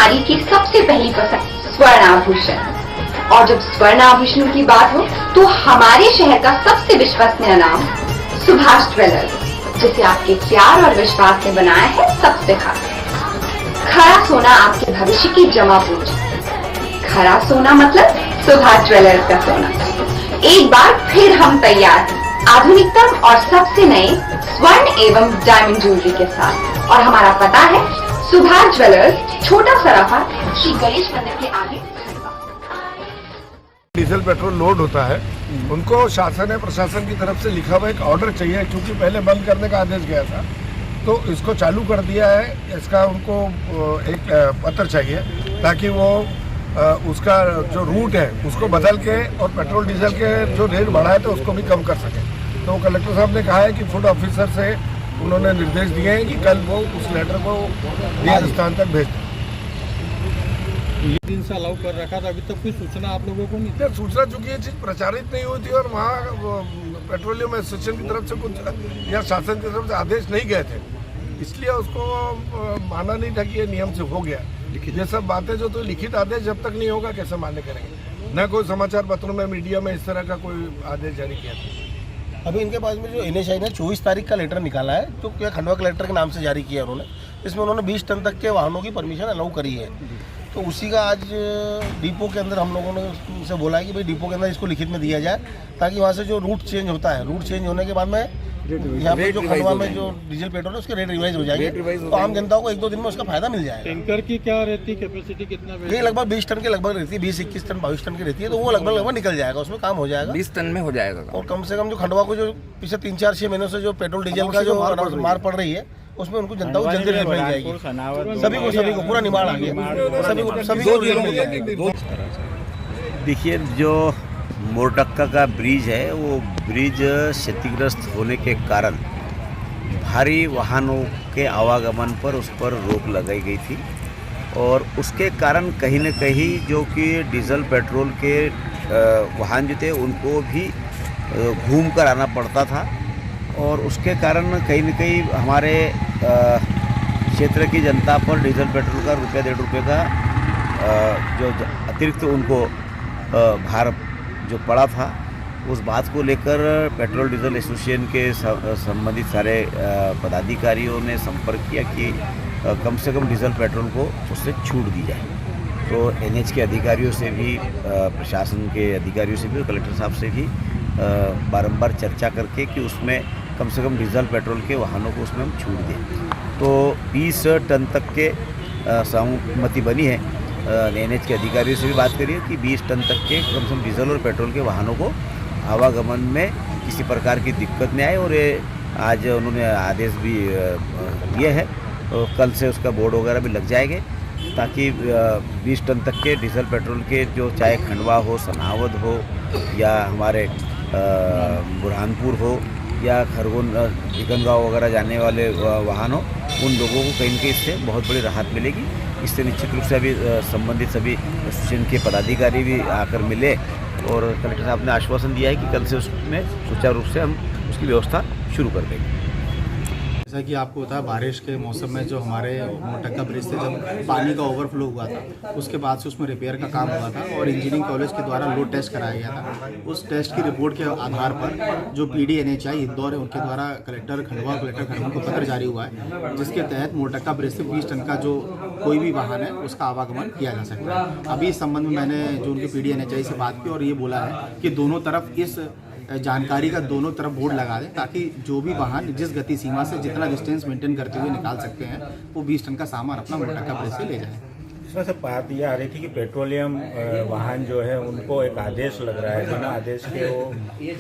नारी की सबसे पहली पसंद स्वर्ण आभूषण। और जब स्वर्ण आभूषणों की बात हो तो हमारे शहर का सबसे विश्वसनीय नाम सुभाष ज्वेलर्स, जिसे आपके प्यार और विश्वास ने बनाया है सबसे खास। खरा सोना आपके भविष्य की जमा पूंजी। खरा सोना मतलब सुभाष ज्वेलर्स का सोना। एक बार फिर हम तैयार हैं आधुनिकतम और सबसे नए स्वर्ण एवं डायमंड ज्वेलरी के साथ। और हमारा पता है सुभाष ज्वेलर्स, छोटा सराफा, श्री गणेश मंदिर के आगे। डीजल पेट्रोल लोड होता है, उनको शासन है प्रशासन की तरफ से लिखा हुआ एक ऑर्डर चाहिए, क्योंकि पहले बंद करने का आदेश गया था तो इसको चालू कर दिया है। इसका उनको एक पत्र चाहिए ताकि वो उसका जो रूट है उसको बदल के और पेट्रोल डीजल के जो रेट बढ़ाए थे उसको भी कम कर सके। तो कलेक्टर साहब ने कहा है कि फूड ऑफिसर से उन्होंने निर्देश दिए हैं कि कल वो उस लेटर को नियत स्थान तक भेज दें। ये दिन से अलाउ कर रखा था, अभी तक कोई सूचना आप लोगों को नहीं? सर, सूचना चूंकि ये चीज़ प्रचारित नहीं हुई थी और वहाँ पेट्रोलियम एसोसिएशन की तरफ से कुछ या शासन की तरफ से आदेश नहीं गए थे, इसलिए उसको माना नहीं था कि ये नियम से हो गया। ये सब बातें जो तो लिखित आदेश जब तक नहीं होगा कैसे मान्य करेंगे। न कोई समाचार पत्रों में मीडिया में इस तरह का कोई आदेश जारी किया था। अभी इनके पास में जो NHAI ने 24 तारीख का लेटर निकाला है, तो क्या खंडवा कलेक्टर के नाम से जारी किया उन्होंने। इसमें उन्होंने 20 टन तक के वाहनों की परमिशन अलाउ करी है। तो उसी का आज डिपो के अंदर हम लोगों ने उनसे बोला है कि भाई डिपो के अंदर इसको लिखित में दिया जाए, ताकि वहाँ से जो रूट चेंज होता है, रूट चेंज होने के बाद में यहाँ पे जो खंडवा में जो डीजल पेट्रोल है उसके रेट रिवाइज हो जाएंगे, तो आम जनता को 1-2 दिन में उसका फायदा मिल जाएगा। टैंकर की क्या रहती कैपेसिटी, कितना? ये लगभग 20 टन के लगभग रहती है, 20-21 टन 22 टन की रहती है, तो वो लगभग निकल जाएगा, उसमें काम हो जाएगा। 20 टन में हो जाएगा। और कम से कम जो खंडवा को जो पिछले 3-4-6 महीनों से जो पेट्रोल डीजल का जो मार पड़ रही है, उसमें उनको जनता को जल्दी रेट मिल जाएगी। सभी को पूरा निमाड़ आ गया, सभी को। देखिए, जो मोरडक्का का ब्रिज है वो ब्रिज क्षतिग्रस्त होने के कारण भारी वाहनों के आवागमन पर उस पर रोक लगाई गई थी, और उसके कारण कहीं न कहीं जो कि डीजल पेट्रोल के वाहन जो थे उनको भी घूम कर आना पड़ता था, और उसके कारण कहीं न कहीं हमारे क्षेत्र की जनता पर डीजल पेट्रोल का ₹1-1.5 का जो अतिरिक्त उनको भार जो पड़ा था, उस बात को लेकर पेट्रोल डीजल एसोसिएशन के संबंधित सारे पदाधिकारियों ने संपर्क किया कि कम से कम डीजल पेट्रोल को उससे छूट दी जाए। तो NH के अधिकारियों से भी, प्रशासन के अधिकारियों से भी और कलेक्टर साहब से भी बारंबार चर्चा करके कि उसमें कम से कम डीजल पेट्रोल के वाहनों को उसमें हम छूट दें। तो 20 टन तक के सहमति बनी है। NH के अधिकारियों से भी बात करिए कि 20 टन तक के कम से कम डीजल और पेट्रोल के वाहनों को आवागमन में किसी प्रकार की दिक्कत नहीं आए, और ये आज उन्होंने आदेश भी दिए हैं, तो कल से उसका बोर्ड वगैरह भी लग जाएंगे, ताकि 20 टन तक के डीजल पेट्रोल के जो चाहे खंडवा हो, सनावद हो, या हमारे बुरहानपुर हो, या खरगोन टिकनगांव वगैरह जाने वाले वाहन हो, उन लोगों को कहीं न कहीं इससे बहुत बड़ी राहत मिलेगी। इससे निश्चित रूप से अभी संबंधित सभी एसोसिएशन के पदाधिकारी भी आकर मिले, और कलेक्टर साहब ने आश्वासन दिया है कि कल से उसमें सुचारू रूप से हम उसकी व्यवस्था शुरू कर देंगे। जैसा कि आपको पता है, बारिश के मौसम में जो हमारे मोरडक्का ब्रिज से जब पानी का ओवरफ्लो हुआ था, उसके बाद से उसमें रिपेयर का काम हुआ था और इंजीनियरिंग कॉलेज के द्वारा लोड टेस्ट कराया गया था। उस टेस्ट की रिपोर्ट के आधार पर जो PD NHAI इंदौर है, उनके द्वारा कलेक्टर खंडवा को पत्र जारी हुआ है, जिसके तहत मोरडक्का ब्रिज से 20 टन का जो कोई भी वाहन है उसका आवागमन किया जा सकता है। अभी इस संबंध में मैंने जो उनके PD NHAI से बात की और ये बोला है कि दोनों तरफ इस जानकारी का दोनों तरफ बोर्ड लगा दें, ताकि जो भी वाहन जिस गति सीमा से जितना डिस्टेंस मेंटेन करते हुए निकाल सकते हैं, वो 20 टन का सामान अपना मोरडक्का ब्रिज से ले जाएं। इसमें से बात ये आ रही थी कि पेट्रोलियम वाहन जो है उनको एक आदेश लग रहा है, बिना आदेश के वो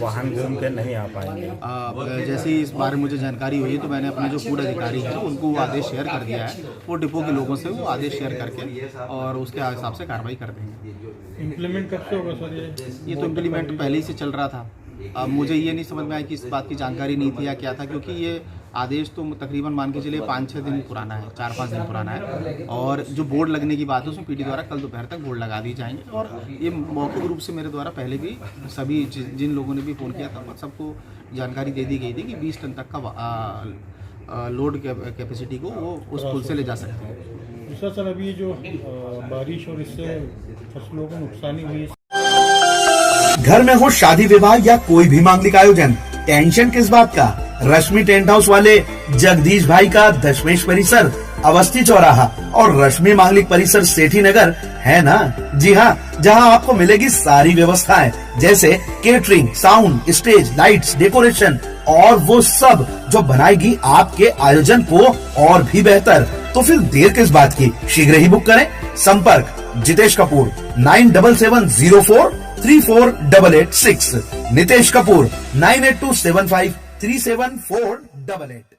वाहन घूम के नहीं आ पाएंगे। जैसे ही इस बारे में मुझे जानकारी हुई तो मैंने अपने जो फूड अधिकारी हैं उनको वो आदेश शेयर कर दिया है। वो डिपो के लोगों से वो आदेश शेयर करके और उसके हिसाब से कार्रवाई कर देंगे। इम्प्लीमेंट कब से होगा सर? ये तो इम्प्लीमेंट पहले ही से चल रहा था। अब मुझे ये नहीं समझ में आया कि इस बात की जानकारी नहीं थी या क्या था, क्योंकि ये आदेश तो तकरीबन मान के चलिए 5-6 दिन पुराना है, 4-5 दिन पुराना है। और जो बोर्ड लगने की बात है उसमें PD द्वारा कल दोपहर तक बोर्ड लगा दिए जाएंगे। और ये मौखिक रूप से मेरे द्वारा पहले भी सभी जिन लोगों ने भी फ़ोन किया था सबको जानकारी दे दी गई थी कि 20 टन तक का लोड कैपेसिटी को वो उस पुल से ले जा सकते हैं। दूसरा सर अभी जो बारिश और इससे फसलों को नुकसानी हुई है। घर में हो शादी विवाह या कोई भी मांगलिक आयोजन, टेंशन किस बात का। रश्मि टेंट हाउस वाले जगदीश भाई का दशमेश परिसर, अवस्थी चौराहा और रश्मि मांगलिक परिसर सेठी नगर है ना। जी हाँ, जहाँ आपको मिलेगी सारी व्यवस्थाएं जैसे catering, sound, stage, lights, decoration और वो सब जो बनाएगी आपके आयोजन को और भी बेहतर। तो फिर देर किस बात की, शीघ्र ही बुक करें। संपर्क जितेश कपूर 9770434886, नितेश कपूर 9827537488।